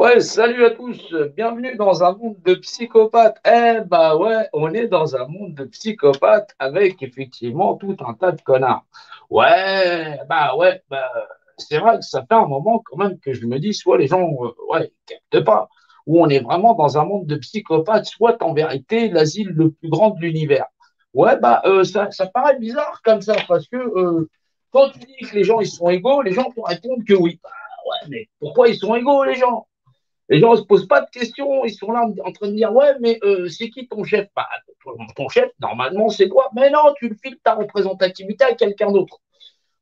Ouais, salut à tous, bienvenue dans un monde de psychopathes. Eh bah ouais, on est dans un monde de psychopathes avec effectivement tout un tas de connards. Ouais, c'est vrai que ça fait un moment quand même que je me dis, soit les gens, ouais, ils captent pas, ou on est vraiment dans un monde de psychopathes, soit en vérité l'asile le plus grand de l'univers. Ça paraît bizarre comme ça, parce que quand tu dis que les gens ils sont égaux, les gens vont répondre que oui. Bah ouais, mais pourquoi ils sont égaux les gens? Les gens ne se posent pas de questions, ils sont là en train de dire ouais, mais c'est qui ton chef? Bah, ton chef, normalement, c'est toi. Mais non, tu le files ta représentativité à quelqu'un d'autre.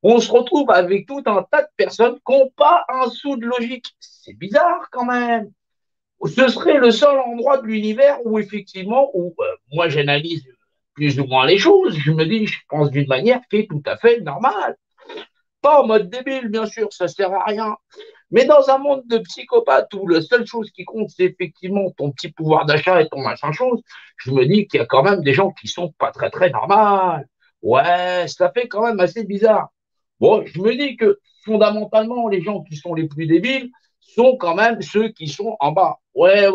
On se retrouve avec tout un tas de personnes qui n'ont pas un sou de logique. C'est bizarre quand même. Ce serait le seul endroit de l'univers où effectivement, où moi j'analyse plus ou moins les choses, je me dis, je pense d'une manière qui est tout à fait normale. Pas en mode débile, bien sûr, ça sert à rien. Mais dans un monde de psychopathes où la seule chose qui compte, c'est effectivement ton petit pouvoir d'achat et ton machin chose, je me dis qu'il y a quand même des gens qui sont pas très très normales. Ouais, ça fait quand même assez bizarre. Bon, je me dis que fondamentalement, les gens qui sont les plus débiles sont quand même ceux qui sont en bas. Ouais.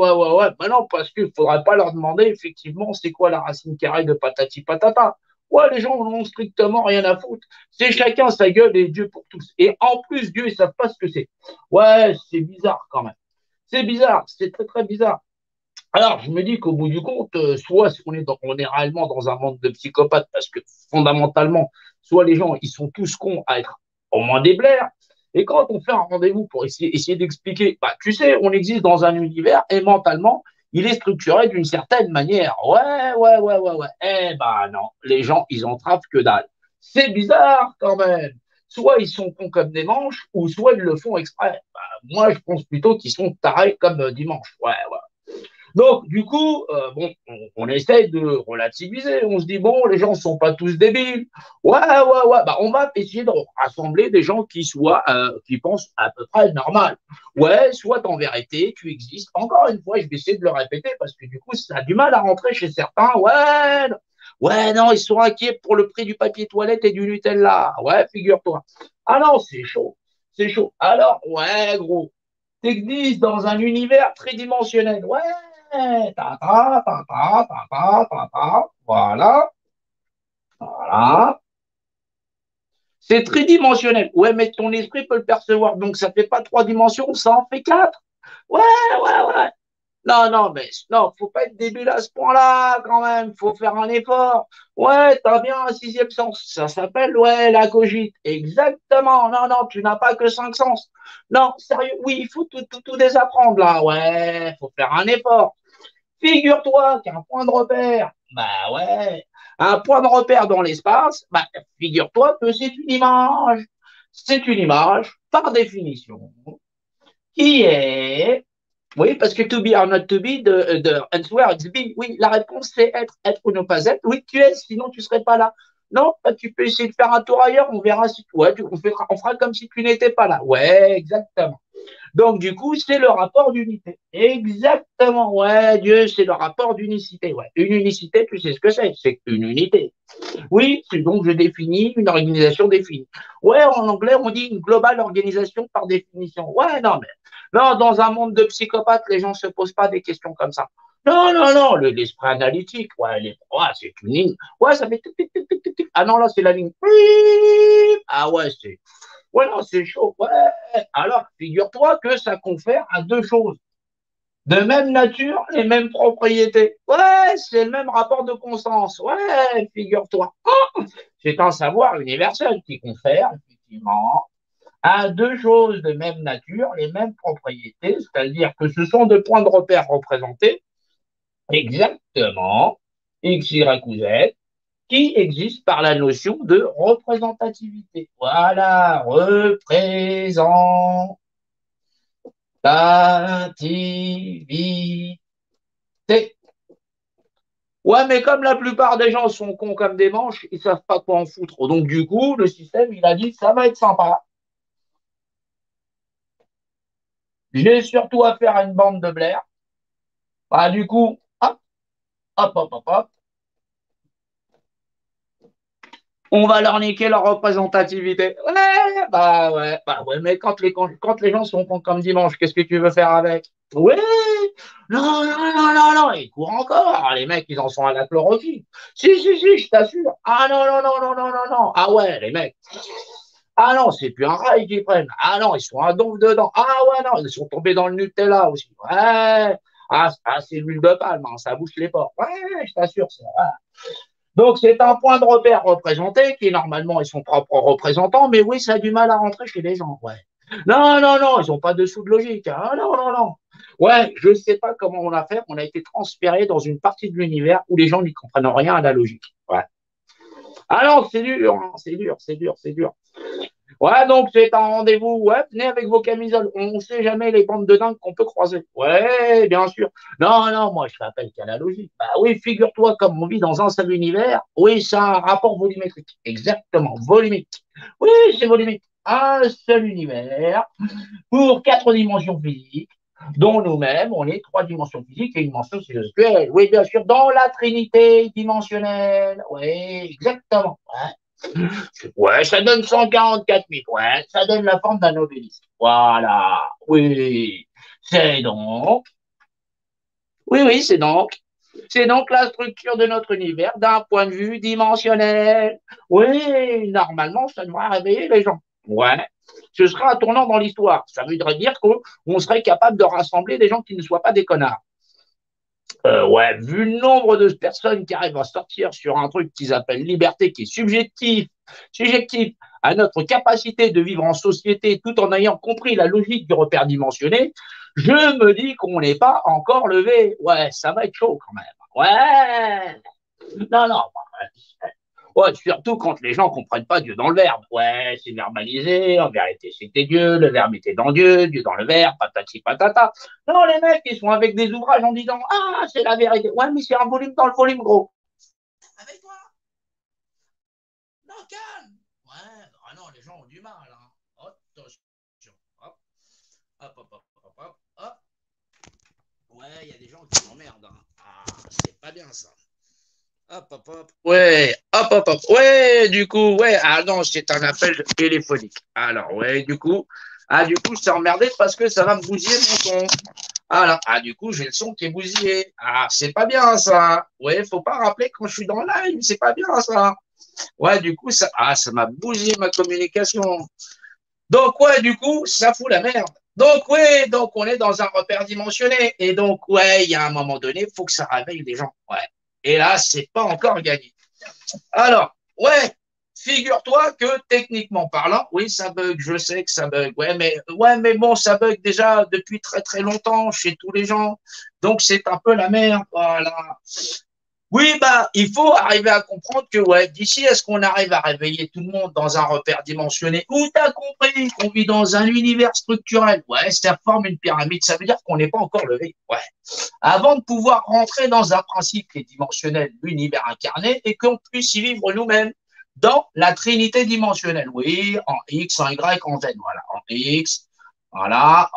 Mais non, parce qu'il ne faudrait pas leur demander effectivement c'est quoi la racine carrée de patati patata. Ouais, les gens n'ont strictement rien à foutre. C'est chacun sa gueule et Dieu pour tous. Et en plus, Dieu, ils ne savent pas ce que c'est. Ouais, c'est bizarre quand même. C'est bizarre, c'est très très bizarre. Alors, je me dis qu'au bout du compte, soit on est réellement dans un monde de psychopathes, parce que fondamentalement, soit les gens, ils sont tous cons à être au moins des blairs, et quand on fait un rendez-vous pour essayer d'expliquer, bah, tu sais, on existe dans un univers, et mentalement, il est structuré d'une certaine manière. Ouais. Eh ben non, les gens, ils entravent que dalle. C'est bizarre quand même. Soit ils sont cons comme des manches, ou soit ils le font exprès. Bah, moi, je pense plutôt qu'ils sont tarés comme dimanche. Ouais. Donc, du coup, on essaye de relativiser. On se dit, bon, les gens ne sont pas tous débiles. Ouais. Bah, on va essayer de rassembler des gens qui pensent à peu près normal. Ouais, soit en vérité, tu existes. Encore une fois, je vais essayer de le répéter parce que du coup, ça a du mal à rentrer chez certains. Ouais, non, ils sont inquiets pour le prix du papier toilette et du Nutella. Ouais, figure-toi. Ah non, c'est chaud. C'est chaud. Alors, ouais, gros, t'existes dans un univers tridimensionnel. Ouais, voilà, voilà. C'est tridimensionnel. Ouais, mais ton esprit peut le percevoir. Donc, ça fait pas trois dimensions, ça en fait quatre. Ouais, ouais. Non, mais non, faut pas être débile à ce point-là, quand même. Faut faire un effort. Ouais, t'as bien un sixième sens. Ça s'appelle, ouais, la cogite. Exactement. Non, tu n'as pas que cinq sens. Non, sérieux, oui, il faut tout désapprendre, là. Ouais, faut faire un effort. Figure-toi qu'un point de repère, bah ouais, un point de repère dans l'espace, bah, figure-toi que c'est une image. C'est une image, par définition, qui est oui, parce que to be or not to be, de answer, it's be. Oui, la réponse c'est être ou ne pas être. Oui, tu es, sinon tu serais pas là. Non, bah, tu peux essayer de faire un tour ailleurs, on verra si ouais, on fera comme si tu n'étais pas là. Ouais, exactement. Donc, du coup, c'est le rapport d'unité. Exactement. Ouais, Dieu, c'est le rapport d'unicité. Ouais. Une unicité, tu sais ce que c'est? C'est une unité. Oui, c'est donc je définis une organisation définie. Ouais, en anglais, on dit une globale organisation par définition. Ouais, non, mais non, dans un monde de psychopathes, les gens ne se posent pas des questions comme ça. Non, l'esprit analytique, ouais, c'est une ligne. Ouais, ça fait tic. Ah non, là, c'est la ligne. Ah ouais, ouais, non, c'est chaud. Ouais. Alors, figure-toi que ça confère à deux choses de même nature, les mêmes propriétés. Ouais, c'est le même rapport de conscience. Ouais, figure-toi. C'est un savoir universel qui confère, effectivement, à deux choses de même nature, les mêmes propriétés, c'est-à-dire que ce sont deux points de repère représentés, exactement, X, Y ou Z, qui existent par la notion de représentativité. Voilà, représentativité. Ouais, mais comme la plupart des gens sont cons comme des manches, ils savent pas quoi en foutre. Donc, du coup, le système, il a dit, ça va être sympa. J'ai surtout affaire à une bande de blaire. Bah, du coup, hop. On va leur niquer leur représentativité. Bah ouais, mais quand les gens sont cons comme dimanche, qu'est-ce que tu veux faire avec? Ouais, non, ils courent encore. Les mecs, ils en sont à la chlorophylle. Si, je t'assure. Ah non. Ah ouais, les mecs. Ah non, c'est plus un rail qu'ils prennent. Ah non, ils sont un donf dedans. Ah ouais, non, ils sont tombés dans le Nutella aussi. Ouais. C'est l'huile de palme, hein, ça bouche les porcs. Ouais, je t'assure, c'est vrai. Donc, c'est un point de repère représenté qui, normalement, est son propre représentant, mais oui, ça a du mal à rentrer chez les gens. Ouais. Non, ils n'ont pas de sous de logique. Ah, non. Ouais, je ne sais pas comment on a fait. On a été transféré dans une partie de l'univers où les gens n'y comprennent rien à la logique. Ouais. Ah non, c'est dur, hein, c'est dur. Ouais, donc c'est un rendez-vous. Ouais, venez avec vos camisoles. On ne sait jamais les bandes de dingue qu'on peut croiser. Ouais, bien sûr. Non, moi je l'appelle qu'à la logique. Bah oui, figure-toi comme on vit dans un seul univers. Oui, c'est un rapport volumétrique. Exactement, volumique. Oui, c'est volumique. Un seul univers pour quatre dimensions physiques, dont nous-mêmes, on est trois dimensions physiques et une dimension spirituelle. Oui, bien sûr, dans la trinité dimensionnelle. Oui, exactement. Ouais, ça donne 144 000. Ouais, ça donne la forme d'un obélisque. Voilà. Oui. C'est donc. Oui, c'est donc. C'est donc la structure de notre univers d'un point de vue dimensionnel. Oui, normalement, ça devrait réveiller les gens. Ouais. Ce serait un tournant dans l'histoire. Ça voudrait dire qu'on serait capable de rassembler des gens qui ne soient pas des connards. Ouais, vu le nombre de personnes qui arrivent à sortir sur un truc qu'ils appellent liberté, qui est subjectif à notre capacité de vivre en société tout en ayant compris la logique du repère dimensionné, je me dis qu'on n'est pas encore levé. Ouais, ça va être chaud quand même. Ouais, non. Ouais, surtout quand les gens comprennent pas Dieu dans le verbe. Ouais, c'est verbalisé, en vérité c'était Dieu, le verbe était dans Dieu, Dieu dans le verbe, patati patata. Non, les mecs, ils sont avec des ouvrages en disant ah, c'est la vérité. Ouais, mais c'est un volume dans le volume gros. Avec toi. Non, calme. Ouais, ah non, les gens ont du mal. Hein. Attention. Hop, hop. Ouais, il y a des gens qui m'emmerdent. Hein. Ah, c'est pas bien ça. Hop. Ouais, hop. Ouais, du coup, ouais. Ah non, c'est un appel téléphonique. Alors, ouais, du coup, je suis emmerdé parce que ça va me bousiller mon son. Alors, du coup, j'ai le son qui est bousillé. Ah, c'est pas bien ça. Ouais, faut pas rappeler quand je suis dans le live, c'est pas bien ça. Ouais, du coup, ça m'a bousillé ma communication. Donc, ouais, du coup, ça fout la merde. Donc, ouais, donc on est dans un repère dimensionné. Et donc, ouais, il y a un moment donné, il faut que ça réveille les gens. Ouais. Et là, c'est pas encore gagné. Alors, ouais, figure-toi que techniquement parlant, oui, ça bug, je sais que ça bug. Ouais, mais bon, ça bug déjà depuis très très longtemps chez tous les gens. Donc c'est un peu la merde, voilà. Oui, bah, il faut arriver à comprendre que, ouais, d'ici à ce qu'on arrive à réveiller tout le monde dans un repère dimensionné, où t'as compris qu'on vit dans un univers structurel, ouais, ça forme une pyramide, ça veut dire qu'on n'est pas encore levé, ouais. Avant de pouvoir rentrer dans un principe qui est dimensionnel, l'univers incarné, et qu'on puisse y vivre nous-mêmes dans la trinité dimensionnelle, oui, en X, en Y, en Z, voilà, en X, voilà,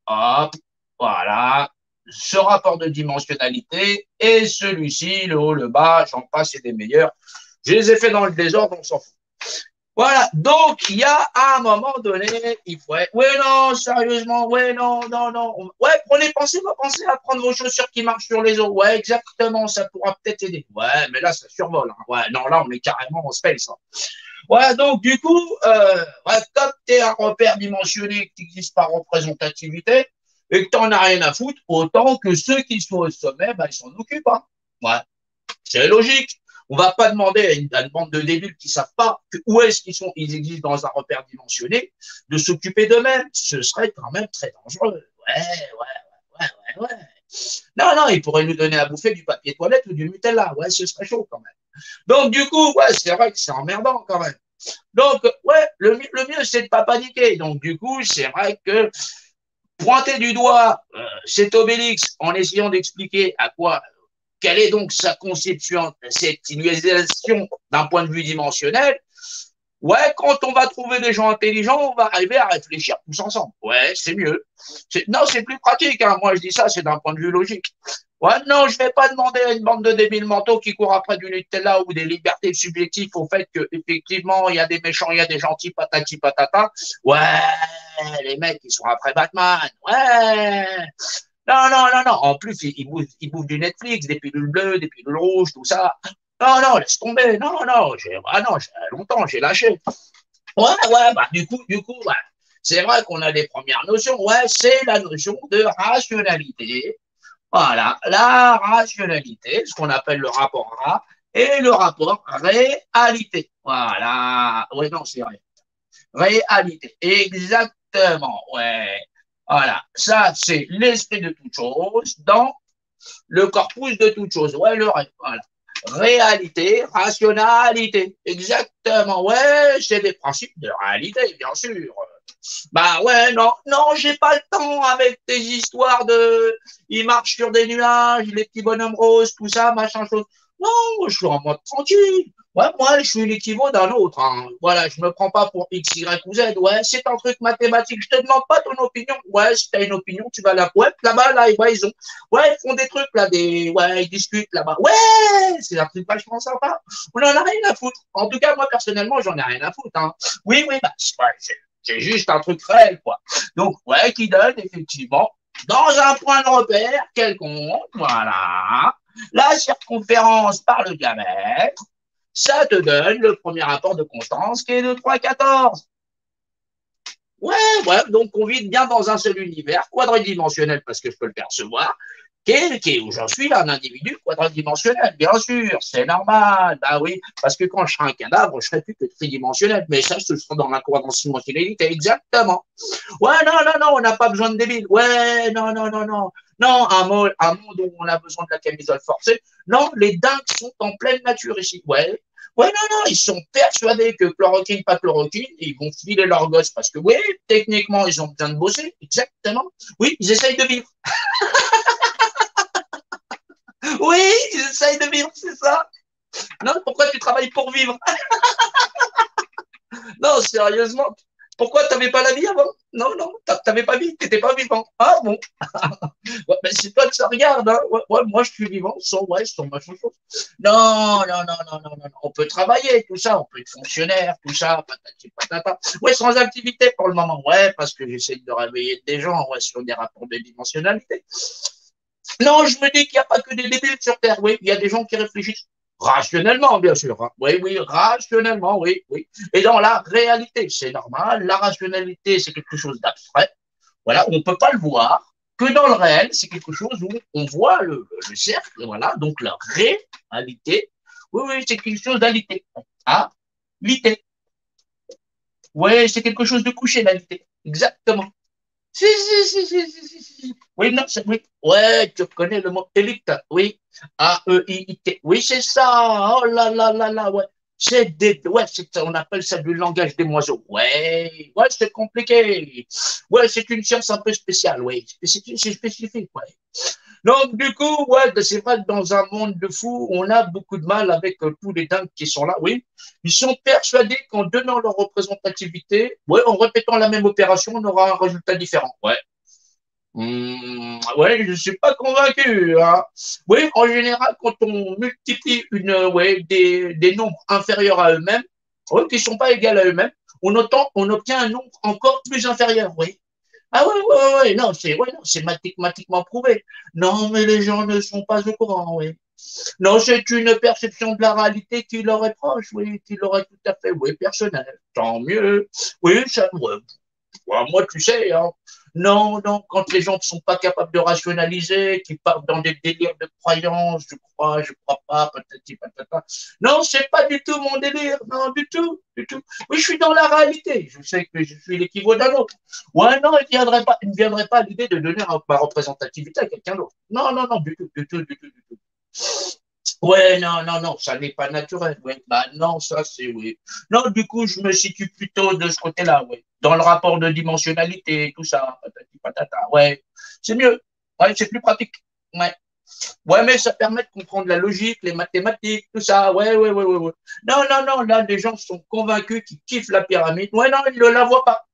hop, voilà, ce rapport de dimensionnalité et celui-ci, le haut, le bas, j'en passe, c'est des meilleurs. Je les ai fait dans le désordre, on s'en fout. Voilà, donc il y a à un moment donné, il faut être... Ouais, non, sérieusement, ouais, non. Ouais, pensez à prendre vos chaussures qui marchent sur les eaux. Ouais, exactement, ça pourra peut-être aider. Ouais, mais là, ça survole. Hein. Ouais, non, là, on est carrément en space. Hein. Ouais, donc du coup, ouais, comme tu es un repère dimensionné qui existe par représentativité et que tu n'en as rien à foutre, autant que ceux qui sont au sommet, bah, ils s'en occupent. Hein. Ouais, c'est logique. On ne va pas demander à une bande de débiles qui ne savent pas où est-ce qu'ils sont, ils existent dans un repère dimensionné, de s'occuper d'eux-mêmes. Ce serait quand même très dangereux. Ouais. Non, ils pourraient nous donner à bouffer du papier toilette ou du Nutella. Ouais, ce serait chaud quand même. Donc, du coup, ouais, c'est vrai que c'est emmerdant quand même. Donc, ouais, le mieux, c'est de ne pas paniquer. Donc, du coup, c'est vrai que pointer du doigt cet Obélix en essayant d'expliquer quelle est donc sa conception, cette utilisation d'un point de vue dimensionnel, ouais, quand on va trouver des gens intelligents, on va arriver à réfléchir tous ensemble. Ouais, c'est mieux. Non, c'est plus pratique. Hein. Moi, je dis ça, c'est d'un point de vue logique. Ouais, non, je vais pas demander à une bande de débiles mentaux qui courent après du Nutella ou des libertés subjectives au fait que effectivement il y a des méchants, il y a des gentils, patati patata. Ouais, les mecs, ils sont après Batman. Ouais. Non, non, non, non. En plus, ils bouffent du Netflix, des pilules bleues, des pilules rouges, tout ça. Non, non, laisse tomber. Non, non, non, longtemps, j'ai lâché. Ouais, ouais, bah, ouais. C'est vrai qu'on a des premières notions. Ouais, c'est la notion de rationalité. Voilà, la rationalité, ce qu'on appelle le rapport ra, et le rapport réalité. Voilà. Ouais, non, c'est vrai. Réalité. Exactement. Ouais. Voilà. Ça, c'est l'esprit de toute chose dans le corpus de toute chose. Ouais, le ré. Voilà. Réalité, rationalité. Exactement. Ouais, c'est des principes de réalité, bien sûr. Bah ouais, non, non, j'ai pas le temps avec tes histoires de ils marchent sur des nuages, les petits bonhommes roses, tout ça, machin chose. Non, moi, je suis en mode tranquille. Ouais, moi, je suis l'équivalent d'un autre. Hein. Voilà, je me prends pas pour X, Y ou Z. Ouais, c'est un truc mathématique. Je te demande pas ton opinion. Ouais, si t'as une opinion, tu vas là. Ouais, là-bas, là, ouais, ouais, ils font des trucs là, ouais, ils discutent là-bas. Ouais, c'est un truc vachement sympa. On en a rien à foutre. En tout cas, moi, personnellement, j'en ai rien à foutre. Hein. Oui, oui, bah, ouais, c'est juste un truc réel, quoi. Donc, ouais, qui donne effectivement, dans un point de repère quelconque, voilà, la circonférence par le diamètre, ça te donne le premier rapport de constance qui est de 3,14. Ouais, ouais, donc on vit bien dans un seul univers, quadridimensionnel parce que je peux le percevoir, où j'en suis là, un individu quadridimensionnel, bien sûr, c'est normal, bah oui, parce que quand je serai un cadavre, je serai plus que tridimensionnel, mais ça, ce sera dans la dimensionnalité, exactement. Ouais, non, non, non, on n'a pas besoin de débiles. Ouais, non, non, non, non. Non, un monde où on a besoin de la camisole forcée. Non, les dingues sont en pleine nature ici. Ouais. Ouais, non, non, ils sont persuadés que chloroquine, pas chloroquine, ils vont filer leur gosse parce que, oui, techniquement, ils ont besoin de bosser. Exactement. Oui, ils essayent de vivre. Oui, ils essayent de vivre, c'est ça. Non, pourquoi tu travailles pour vivre? Non, sérieusement. Pourquoi tu n'avais pas la vie avant? Non, non, tu n'avais pas vie, tu n'étais pas vivant. Ah bon? Ouais, ben c'est toi que ça regarde. Hein. Ouais, ouais, moi, je suis vivant sans machin chose. Non, non, non, non, non, non. On peut travailler, tout ça. On peut être fonctionnaire, tout ça. Patati, patata. Ouais, sans activité pour le moment. Ouais, parce que j'essaie de réveiller des gens ouais, sur des rapports de dimensionnalité. Non, je me dis qu'il n'y a pas que des débiles sur Terre. Oui, il y a des gens qui réfléchissent rationnellement, bien sûr. Hein. Oui, oui, rationnellement, oui, oui. Et dans la réalité, c'est normal. La rationalité, c'est quelque chose d'abstrait. Voilà, on ne peut pas le voir. Que dans le réel, c'est quelque chose où on voit le cercle. Voilà, donc la réalité. Oui, oui, c'est quelque chose d'alité. Ah, l'ité. Oui, c'est quelque chose de couché, l'alité. Exactement. Si, si, si, si, si, si, si. Oui, non, c'est oui. Ouais, tu connais le mot élite. Oui. A-E-I-I-T. Oui, c'est ça. Oh là là là là, ouais. Ouais, on appelle ça du langage des oiseaux. Ouais, ouais, c'est compliqué. Ouais, c'est une science un peu spéciale, oui. C'est spécifique, ouais. Donc, du coup, ouais, c'est vrai que dans un monde de fous, on a beaucoup de mal avec tous les dingues qui sont là, oui. Ils sont persuadés qu'en donnant leur représentativité, ouais, en répétant la même opération, on aura un résultat différent. Ouais. Ouais, je suis pas convaincu. Hein. Oui, en général, quand on multiplie ouais, des nombres inférieurs à eux-mêmes, ouais, qui ne sont pas égaux à eux-mêmes, on obtient un nombre encore plus inférieur. Oui. Ah oui, oui, oui, oui, non, ouais, non, c'est mathématiquement prouvé. Non, mais les gens ne sont pas au courant, oui. Non, c'est une perception de la réalité qui leur est proche, oui, qui leur est tout à fait, oui, personnelle. Tant mieux. Oui, ça, ouais, moi, tu sais, hein, non, non, quand les gens ne sont pas capables de rationaliser, qui partent dans des délires de croyance, je crois pas, patati patata. Non, c'est pas du tout mon délire, non, du tout, du tout. Oui, je suis dans la réalité, je sais que je suis l'équivalent d'un autre. Ouais, non, il ne viendrait pas l'idée de donner ma représentativité à quelqu'un d'autre. Non, non, non, du tout, du tout, du tout, du tout. Ouais, non, non, non, ça n'est pas naturel. Ouais. Bah non, ça c'est oui. Non, du coup, je me situe plutôt de ce côté-là, ouais. Dans le rapport de dimensionnalité, tout ça, patati patata. Ouais, c'est mieux. Ouais, c'est plus pratique. Ouais. Ouais, mais ça permet de comprendre la logique, les mathématiques, tout ça. Ouais, ouais, ouais, ouais, ouais. Non, non, non, là, les gens sont convaincus qu'ils kiffent la pyramide. Ouais, non, ils ne la voient pas.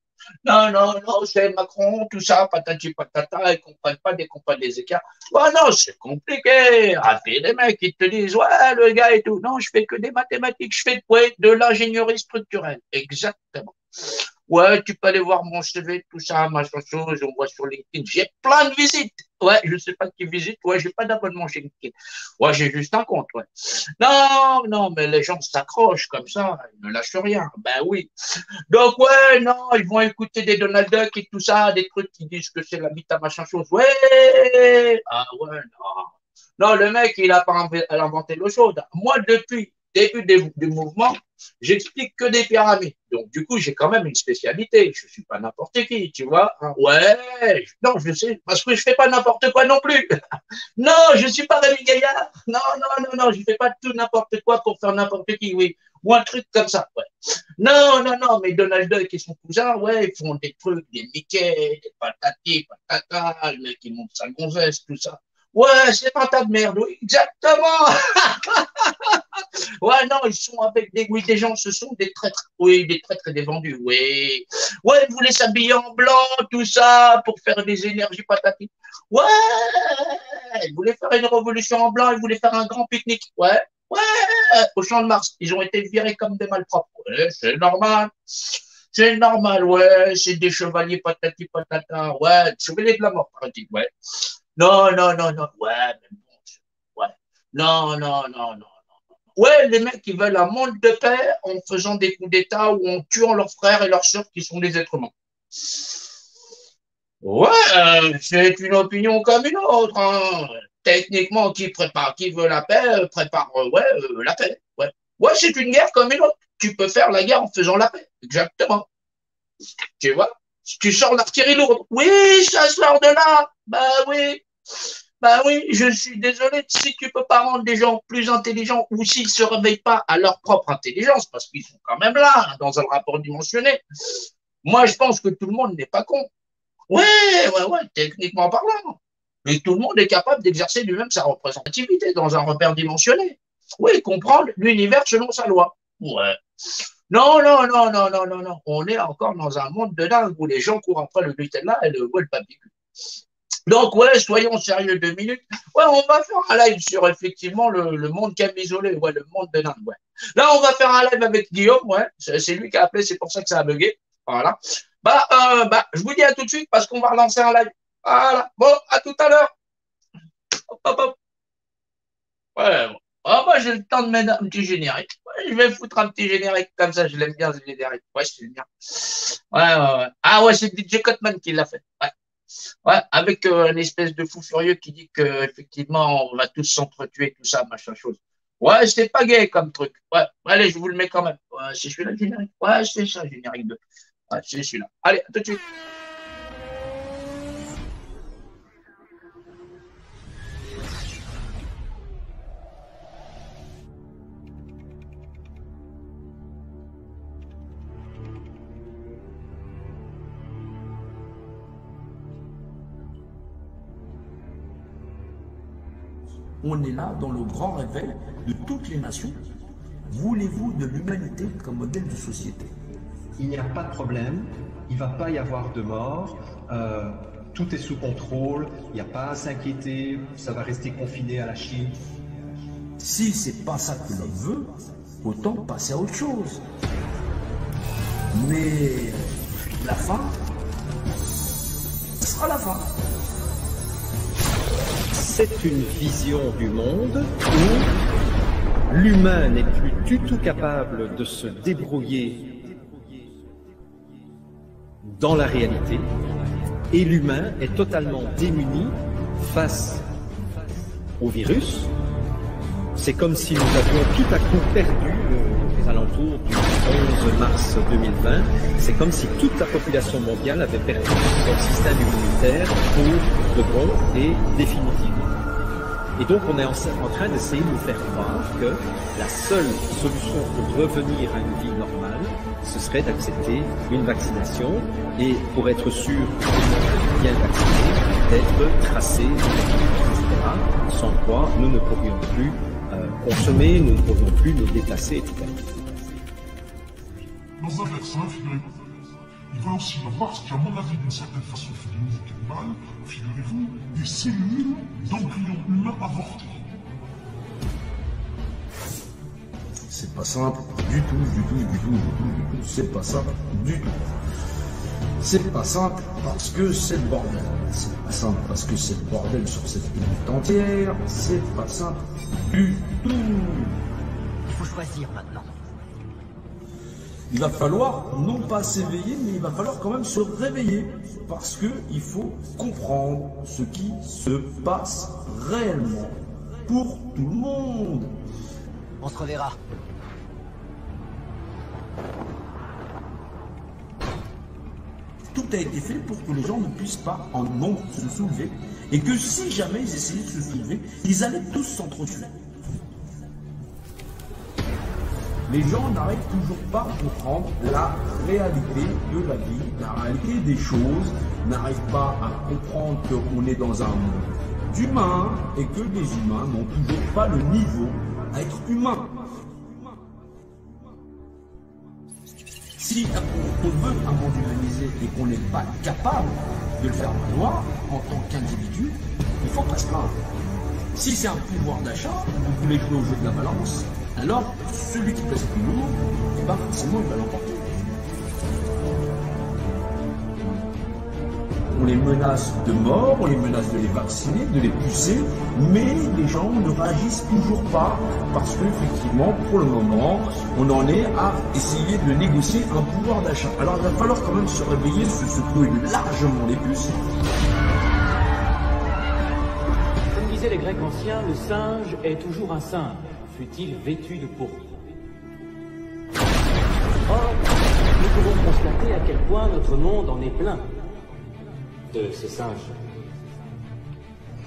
Non, non, non, c'est Macron, tout ça, patati patata, ils comprennent pas des compas des écarts. Oh non, c'est compliqué. Ah, puis les mecs, ils te disent, ouais, le gars et tout. Non, je fais que des mathématiques, je fais ouais, de l'ingénierie structurelle. Exactement. Ouais, tu peux aller voir mon CV, tout ça, machin chose, on voit sur LinkedIn. J'ai plein de visites. Ouais, je sais pas qui visite. Ouais, j'ai pas d'abonnement chez LinkedIn. Ouais, j'ai juste un compte, ouais. Non, non, mais les gens s'accrochent comme ça, ils ne lâchent rien. Ben oui. Donc, ouais, non, ils vont écouter des Donald Duck et tout ça, des trucs qui disent que c'est l'habitat machin chose. Ouais! Ah ouais, non. Non, le mec, il a pas inventé l'eau chaude. Moi, depuis le début du mouvement, j'explique que des pyramides. Donc, du coup, j'ai quand même une spécialité. Je suis pas n'importe qui, tu vois. Ouais, non, je sais, parce que je fais pas n'importe quoi non plus. Non, je suis pas Rémi Gaillard. Non, non, non, non, je fais pas tout n'importe quoi pour faire n'importe qui, oui. Ou un truc comme ça, ouais. Non, non, non, mais Donald Duck et son cousin, ouais, ils font des trucs, des Mickey, des patati, patata, le mec, il monte sa gonzesse, tout ça. Ouais, c'est un tas de merde, oui, exactement. Ouais, non, ils sont avec des, oui, des gens, ce sont des traîtres, oui, des traîtres et des vendus, oui. Ouais, ils voulaient s'habiller en blanc, tout ça, pour faire des énergies patati. Ouais, ils voulaient faire une révolution en blanc, ils voulaient faire un grand pique-nique, ouais. Ouais, au champ de Mars, ils ont été virés comme des malpropres. Ouais, c'est normal. C'est normal, ouais, c'est des chevaliers patati patata, ouais, chevaliers de la mort, paraît-il, ouais. Non, non, non, non, ouais, mais bon, ouais. Non, non, non, non. Ouais, les mecs, ils veulent un monde de paix en faisant des coups d'État ou en tuant leurs frères et leurs sœurs qui sont des êtres humains. Ouais, c'est une opinion comme une autre, hein. Techniquement, qui veut la paix, prépare, ouais, la paix. Ouais, ouais, c'est une guerre comme une autre. Tu peux faire la guerre en faisant la paix. Exactement. Tu vois? Tu sors l'artillerie lourde. Oui, ça sort de là. Bah oui. Bah oui, je suis désolé. Si tu peux pas rendre des gens plus intelligents ou s'ils se réveillent pas à leur propre intelligence, parce qu'ils sont quand même là, hein, dans un rapport dimensionné. Moi, je pense que tout le monde n'est pas con. Ouais, ouais, ouais, techniquement parlant. Mais tout le monde est capable d'exercer lui-même sa représentativité dans un repère dimensionné. Oui, comprendre l'univers selon sa loi. Ouais. Non, non, non, non, non, non, non. On est encore dans un monde de dingue où les gens courent après le Nutella et le papier. Donc, ouais, soyons sérieux 2 minutes. Ouais, on va faire un live sur effectivement le monde camisolé, ouais, le monde de dingue, ouais. Là, on va faire un live avec Guillaume, ouais. C'est lui qui a appelé, c'est pour ça que ça a bugué. Voilà. Je vous dis à tout de suite parce qu'on va relancer un live. Voilà. Bon, à tout à l'heure. Hop, hop, hop. Ouais. Bon. Oh, moi, j'ai le temps de mettre un petit générique. Ouais, je vais foutre un petit générique comme ça. Je l'aime bien, ce générique. Ouais, je l'aime bien. Ouais, ouais, ouais. Ah, ouais, c'est DJ Cotman qui l'a fait. Ouais. Ouais, avec une espèce de fou furieux qui dit que effectivement on va tous s'entretuer, tout ça, machin chose. Ouais, c'est pas gay comme truc. Ouais, allez, je vous le mets quand même. Ouais, c'est celui-là le générique. Ouais, c'est ça, le générique 2. Ouais, c'est celui-là. Allez, à tout de suite. On est là dans le grand réveil de toutes les nations. Voulez-vous de l'humanité comme modèle de société? Il n'y a pas de problème, il ne va pas y avoir de mort, tout est sous contrôle, il n'y a pas à s'inquiéter, ça va rester confiné à la Chine. Si c'est pas ça que l'on veut, autant passer à autre chose. Mais la fin, ce sera la fin. C'est une vision du monde où l'humain n'est plus du tout capable de se débrouiller dans la réalité et l'humain est totalement démuni face au virus. C'est comme si nous avions tout à coup perdu aux alentours du 11 mars 2020. C'est comme si toute la population mondiale avait perdu son système immunitaire pour de bon et définitivement. Et donc on est en train d'essayer de nous faire croire que la seule solution pour revenir à une vie normale, ce serait d'accepter une vaccination et pour être sûr d'être bien vacciné, d'être tracé, etc. Sans quoi nous ne pourrions plus consommer, nous ne pourrions plus nous déplacer, etc. Dans un verset, figurez-vous, il va a aussi la Mars qui, à mon avis, d'une certaine façon fait du mal, figurez-vous, des cellules d'embryons humains avortés. C'est pas simple du tout, c'est pas simple du tout. C'est pas simple parce que c'est le bordel. C'est pas simple parce que c'est le bordel sur cette planète entière. C'est pas simple du tout. Il faut choisir maintenant. Il va falloir non pas s'éveiller, mais il va falloir quand même se réveiller. Parce que il faut comprendre ce qui se passe réellement pour tout le monde. On se reverra. Tout a été fait pour que les gens ne puissent pas en nombre se soulever. Et que si jamais ils essayaient de se soulever, ils allaient tous s'entretuer. Les gens n'arrivent toujours pas à comprendre la réalité de la vie, la réalité des choses, n'arrivent pas à comprendre qu'on est dans un monde d'humains et que les humains n'ont toujours pas le niveau à être humains. Si on veut un monde humanisé et qu'on n'est pas capable de le faire valoir en tant qu'individu, il faut pas se plaindre. Si c'est un pouvoir d'achat, vous voulez jouer au jeu de la balance, alors celui qui pèse plus lourd, eh ben forcément il va l'emporter. On les menace de mort, on les menace de les vacciner, de les pucer, mais les gens ne réagissent toujours pas parce qu'effectivement, pour le moment, on en est à essayer de négocier un pouvoir d'achat. Alors il va falloir quand même se réveiller, se secouer largement les puces. Comme disaient les Grecs anciens, le singe est toujours un singe, fût-il vêtu de pourpre. Or, nous pouvons constater à quel point notre monde en est plein. De ces singes,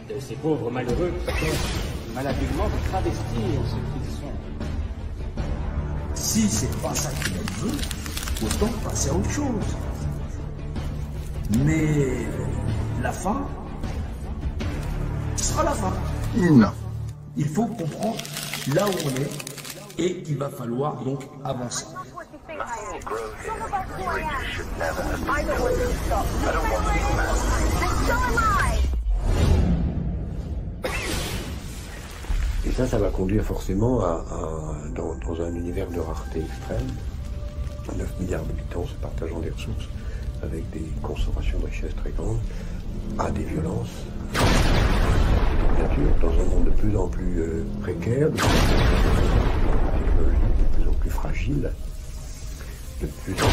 de ces pauvres malheureux qui tentent malhabilement de travestir ce qu'ils sont. Si c'est pas ça qu'il veut, autant passer à autre chose. Mais la fin sera la fin. Non. Il faut comprendre là où on est et il va falloir donc avancer. Et ça va conduire forcément dans un univers de rareté extrême, 9 milliards d'habitants se partageant des ressources, avec des concentrations de richesses très grandes, à des violences, bien sûr, dans un monde de plus en plus précaire, de plus en plus fragile, de plus en plus